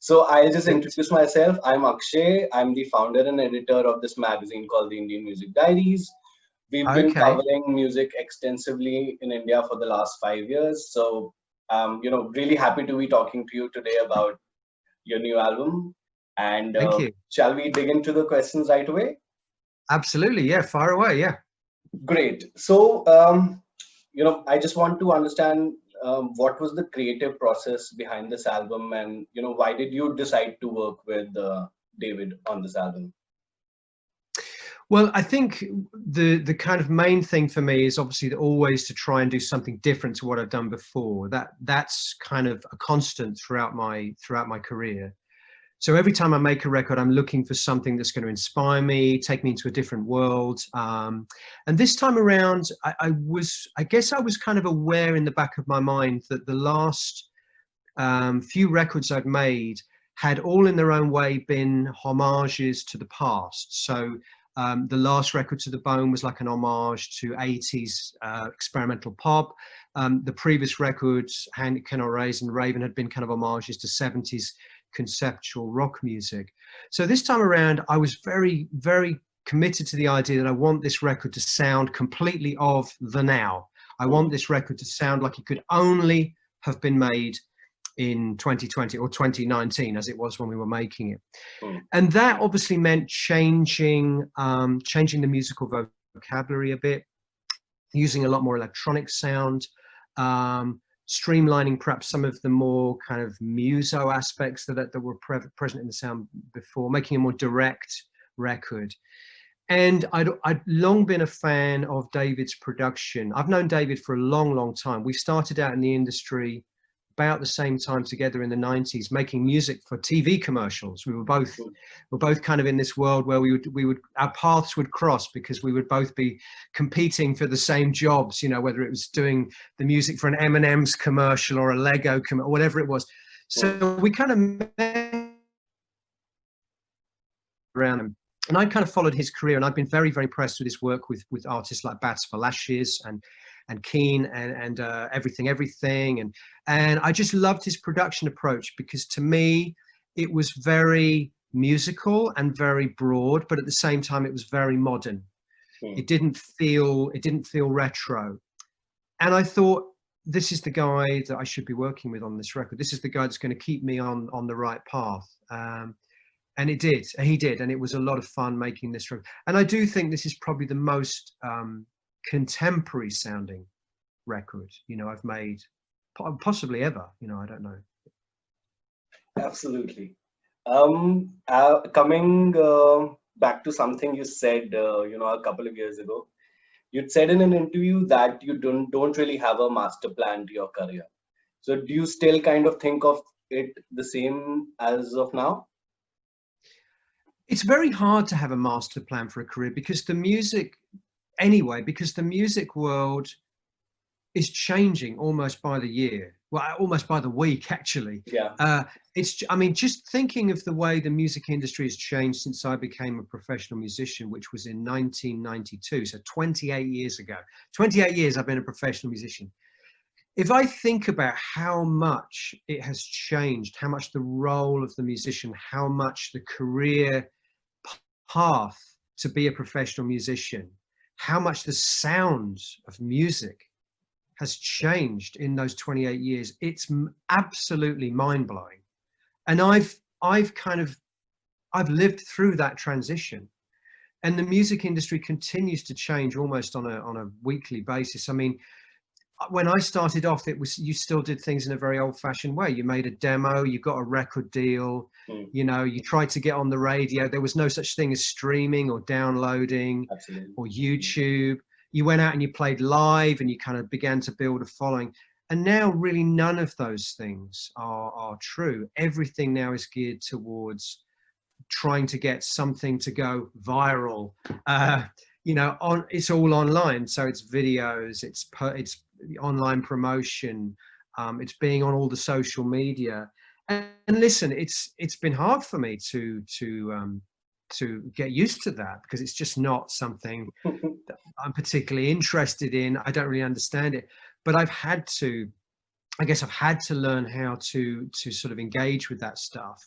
So I'll just Great. introduce myself. I'm Akshay. I'm the founder and editor of this magazine called the Indian Music Diaries. We've been Okay. covering music extensively in India for the last 5 years. So, really happy to be talking to you today about your new album. And Thank you. shall we dig into the questions right away? Absolutely. Yeah. Far away. Yeah. Great. So, I just want to understand what was the creative process behind this album, and why did you decide to work with David on this album? Well, I think the kind of main thing for me is obviously always to try and do something different to what I've done before. That's kind of a constant throughout my career. So every time I make a record, I'm looking for something that's going to inspire me, take me into a different world. And this time around, I guess I was kind of aware in the back of my mind that the last few records I'd made had all in their own way been homages to the past. So the last record, To the Bone, was like an homage to 80s experimental pop. The previous records, Hand It Cannot Raise and Raven, had been kind of homages to 70s conceptual rock music. So this time around, I was very, very committed to the idea that I want this record to sound completely of the now. I want this record to sound like it could only have been made in 2020 or 2019, as it was when we were making it. And that obviously meant changing the musical vocabulary a bit, using a lot more electronic sound, streamlining perhaps some of the more kind of muso aspects that were present in the sound before, making a more direct record. And I'd long been a fan of David's production. I've known David for a long, long time. We started out in the industry about the same time together in the 90s, making music for TV commercials. We were both kind of in this world where our paths would cross because we would both be competing for the same jobs, whether it was doing the music for an M&M's commercial or a Lego commercial, whatever it was. So we kind of met around him. And I kind of followed his career, and I've been very, very impressed with his work with artists like Bats for Lashes and Keen and Everything and I just loved his production approach, because to me it was very musical and very broad, but at the same time it was very modern. It didn't feel retro, and I thought, this is the guy that I should be working with on this record. This is the guy that's going to keep me on the right path. And he did, and it was a lot of fun making this record. And I do think this is probably the most contemporary sounding record I've made, possibly ever. I don't know. Absolutely. Coming back to something you said, a couple of years ago, you'd said in an interview that you don't really have a master plan to your career. So do you still kind of think of it the same as of now? It's very hard to have a master plan for a career, because the music world is changing almost by the year. Well, almost by the week, actually. Yeah. Just thinking of the way the music industry has changed since I became a professional musician, which was in 1992. So 28 years ago. 28 years I've been a professional musician. If I think about how much it has changed, how much the role of the musician, how much the career path to be a professional musician, how much the sound of music has changed in those 28 years, it's absolutely mind-blowing. And I've lived through that transition, and the music industry continues to change almost on a weekly basis. I mean, when I started off, you still did things in a very old-fashioned way. You made a demo, you got a record deal, you tried to get on the radio. There was no such thing as streaming or downloading. Absolutely. Or YouTube. You went out and you played live, and you kind of began to build a following. And now really none of those things are true. Everything now is geared towards trying to get something to go viral. It's all online. So it's videos, it's online promotion, it's being on all the social media. And listen, it's been hard for me to get used to that, because it's just not something that I'm particularly interested in. I don't really understand it, but I've had to learn how to sort of engage with that stuff.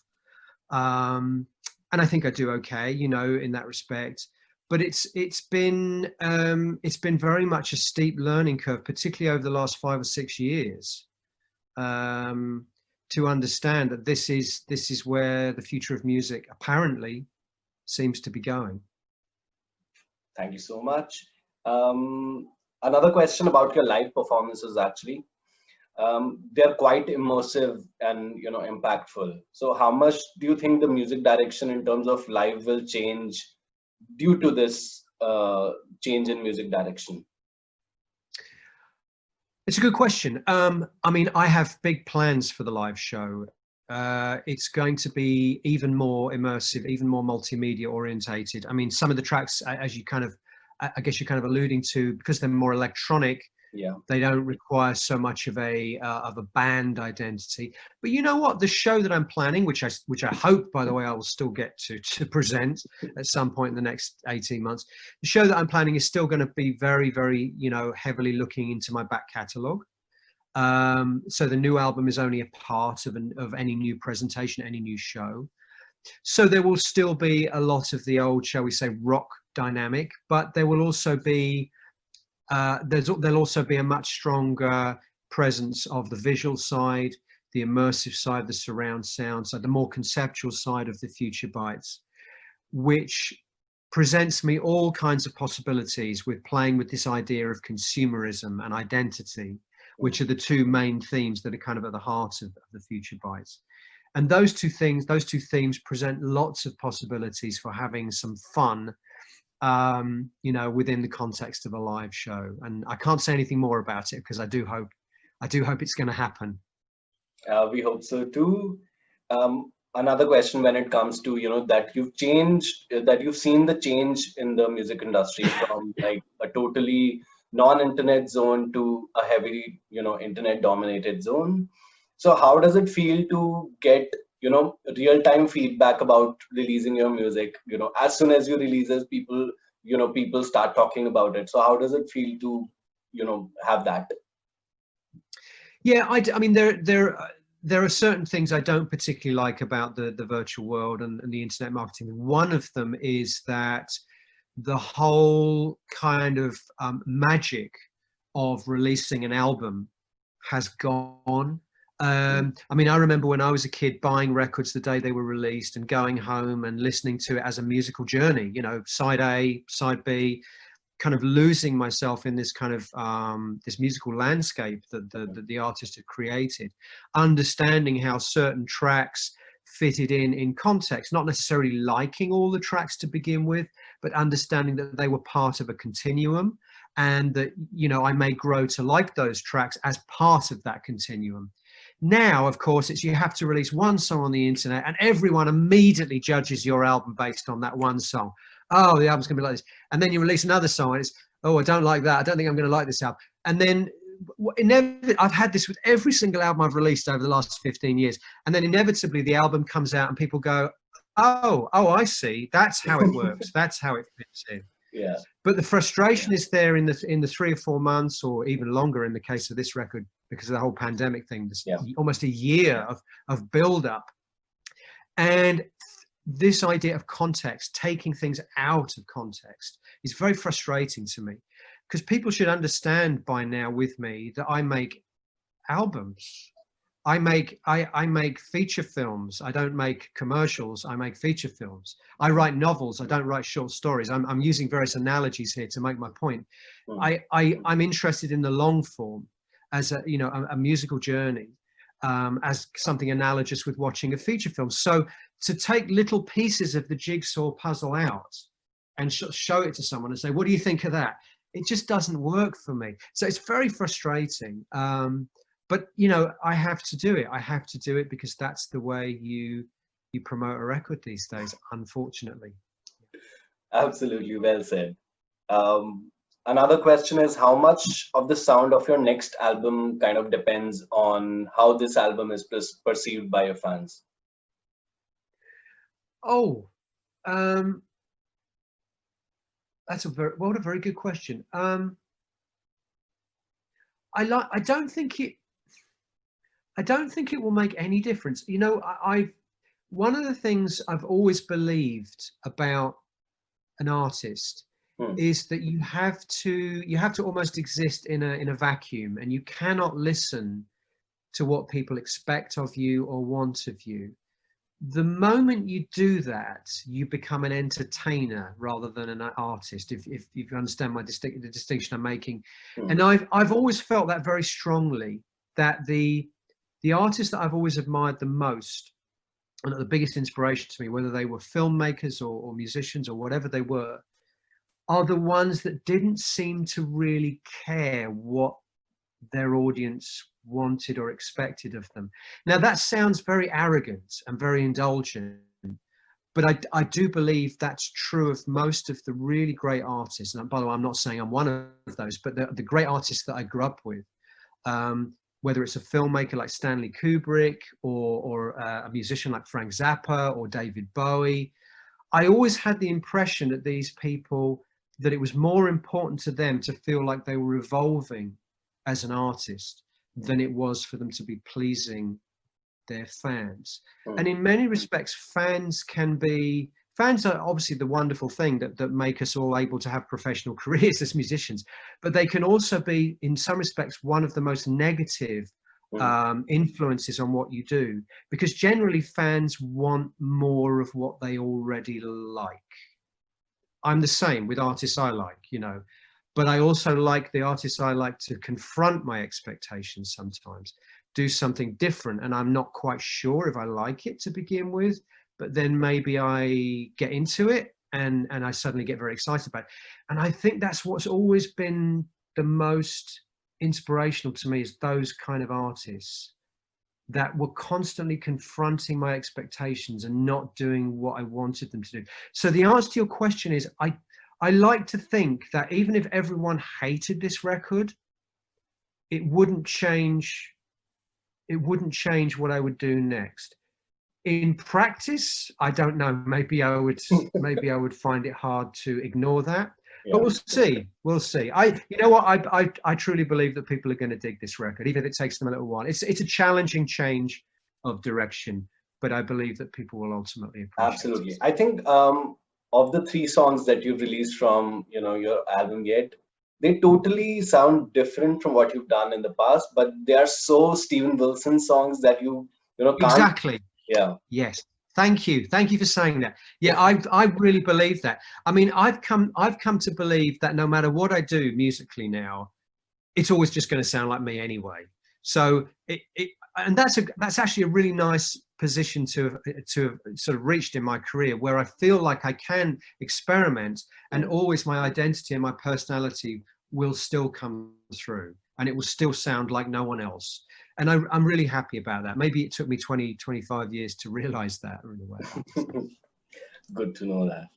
And I think I do okay, you know, in that respect. But it's been very much a steep learning curve, particularly over the last 5 or 6 years, to understand that this is where the future of music apparently seems to be going. Thank you so much. Another question about your live performances, actually. They're quite immersive and, you know, impactful. So how much do you think the music direction in terms of live will change due to this change in music direction? It's a good question. I mean, I have big plans for the live show. It's going to be even more immersive, even more multimedia orientated. I mean, some of the tracks, as you kind of, I guess you're kind of alluding to, because they're more electronic, Yeah. they don't require so much of a band identity. But you know what? The show that I'm planning, which I hope, by the way, I will still get to present at some point in the next 18 months. The show that I'm planning is still going to be very, very, you know, heavily looking into my back catalogue. So the new album is only a part of any new presentation, any new show. So there will still be a lot of the old, shall we say, rock dynamic, but there will also be there'll also be a much stronger presence of the visual side, the immersive side, the surround sound side, the more conceptual side of the Future Bites, which presents me all kinds of possibilities with playing with this idea of consumerism and identity, which are the two main themes that are kind of at the heart of the Future Bites. And those two themes present lots of possibilities for having some fun, you know, within the context of a live show. And I can't say anything more about it because I do hope it's going to happen. We hope so too. Another question when it comes to, you know, that you've seen the change in the music industry from like a totally non-internet zone to a heavily, you know, internet dominated zone. So how does it feel to get, you know, real-time feedback about releasing your music? You know, as soon as you release it, people start talking about it. So how does it feel to, you know, have that? Yeah, I mean, there are certain things I don't particularly like about the virtual world and the internet marketing. One of them is that the whole kind of magic of releasing an album has gone. I mean, I remember when I was a kid buying records the day they were released and going home and listening to it as a musical journey, you know, side A, side B, kind of losing myself in this kind of this musical landscape that the artist had created, understanding how certain tracks fitted in context, not necessarily liking all the tracks to begin with, but understanding that they were part of a continuum, and that, you know, I may grow to like those tracks as part of that continuum. Now, of course, it's you have to release one song on the internet and everyone immediately judges your album based on that one song. Oh, the album's gonna be like this. And then you release another song and it's, oh, I don't like that. I don't think I'm gonna like this album. And then I've had this with every single album I've released over the last 15 years. And then inevitably the album comes out and people go, oh, I see. That's how it works. That's how it fits in. Yeah. But the frustration is there in the 3 or 4 months, or even longer in the case of this record, because of the whole pandemic thing. Almost a year of build up, and this idea of context, taking things out of context, is very frustrating to me, because people should understand by now with me that I make albums. I make feature films. I don't make commercials. I make feature films. I write novels. I don't write short stories. I'm using various analogies here to make my point. I'm interested in the long form as a, you know, a musical journey, as something analogous with watching a feature film. So to take little pieces of the jigsaw puzzle out and show it to someone and say, what do you think of that? It just doesn't work for me. So it's very frustrating. But, you know, I have to do it. I have to do it because that's the way you promote a record these days, unfortunately. Absolutely, well said. Another question is, how much of the sound of your next album kind of depends on how this album is perceived by your fans? Oh, that's a very good question. I don't think it will make any difference. You know, one of the things I've always believed about an artist Hmm. is that you have to almost exist in a vacuum, and you cannot listen to what people expect of you or want of you. The moment you do that, you become an entertainer rather than an artist, if you understand the distinction I'm making. Hmm. And I've always felt that very strongly, that the artists that I've always admired the most and the biggest inspiration to me, whether they were filmmakers or musicians or whatever they were, are the ones that didn't seem to really care what their audience wanted or expected of them. Now, that sounds very arrogant and very indulgent, but I do believe that's true of most of the really great artists. And by the way, I'm not saying I'm one of those, but the great artists that I grew up with, whether it's a filmmaker like Stanley Kubrick or a musician like Frank Zappa or David Bowie, I always had the impression that these people, that it was more important to them to feel like they were evolving as an artist than it was for them to be pleasing their fans. Hmm. And in many respects, fans are obviously the wonderful thing that make us all able to have professional careers as musicians, but they can also be, in some respects, one of the most negative Hmm. influences on what you do, because generally fans want more of what they already like. I'm the same with artists I like, but I also like the artists I like to confront my expectations sometimes, do something different. And I'm not quite sure if I like it to begin with, but then maybe I get into it and I suddenly get very excited about it. And I think that's what's always been the most inspirational to me, is those kind of artists that were constantly confronting my expectations and not doing what I wanted them to do. So the answer to your question is, I like to think that even if everyone hated this record, it wouldn't change what I would do next. In practice, I don't know. Maybe I would find it hard to ignore that. But Yeah. we'll see. We'll see. You know what? I truly believe that people are going to dig this record, even if it takes them a little while. It's a challenging change of direction, but I believe that people will ultimately appreciate Absolutely. it. I think of the three songs that you've released from your album yet, they totally sound different from what you've done in the past, but they are so Steven Wilson songs that can't. Exactly. Yeah. Yes. Thank you. Thank you for saying that. Yeah, I really believe that. I mean, I've come to believe that no matter what I do musically now, it's always just going to sound like me anyway. So and that's actually a really nice position to have sort of reached in my career, where I feel like I can experiment, and Mm. always my identity and my personality will still come through, and it will still sound like no one else. And I'm really happy about that. Maybe it took me 20-25 years to realize that, in a way. Good to know that.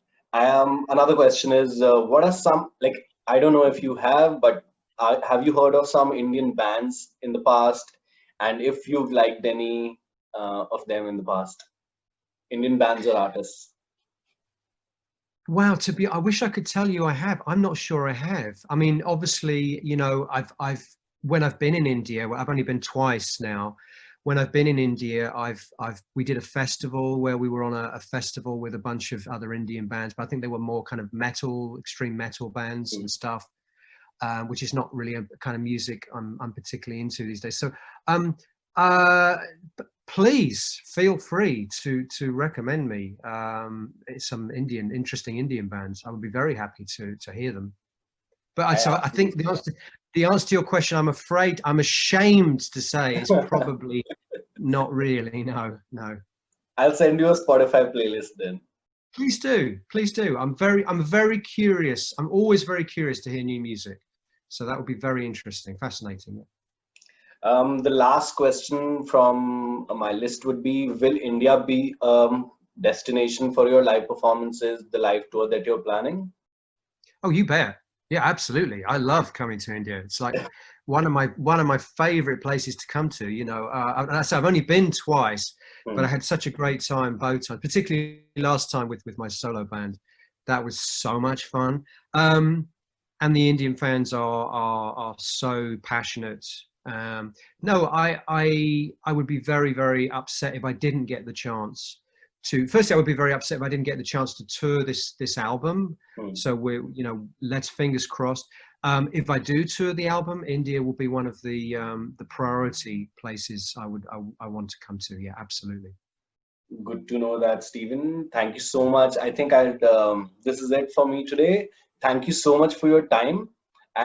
Another question is, what are some, like, I don't know if you have, but have you heard of some Indian bands in the past? And if you've liked any of them in the past, Indian bands or artists? Wow, I wish I could tell you I have. I'm not sure I have. I mean, obviously, when I've been in India, well, I've only been twice now. When I've been in India, we did a festival where we were on a festival with a bunch of other Indian bands, but I think they were more kind of metal, extreme metal bands Mm. and stuff, which is not really a kind of music I'm particularly into these days. So, uh, please feel free to recommend me some interesting Indian bands. I would be very happy to hear them. But I so I think absolutely. the answer to your question, I'm ashamed to say, is probably not really. No, no. I'll send you a Spotify playlist then. Please do, please do. I'm very curious. I'm always very curious to hear new music. So that would be very interesting, fascinating. The last question from my list would be, will India be destination for your live performances, the live tour that you're planning? Oh, you bet. Yeah, absolutely. I love coming to India. It's like one of my favorite places to come to. So I've only been twice, but I Hmm. had such a great time both times, particularly last time with my solo band. That was so much fun. And the Indian fans are so passionate. No, I would be very, very upset if I didn't get the chance firstly, I would be very upset if I didn't get the chance to tour this album. Hmm. So let's fingers crossed. If I do tour the album, India will be one of the priority places I want to come to. Yeah, absolutely. Good to know that, Stephen. Thank you so much. I think this is it for me today. Thank you so much for your time.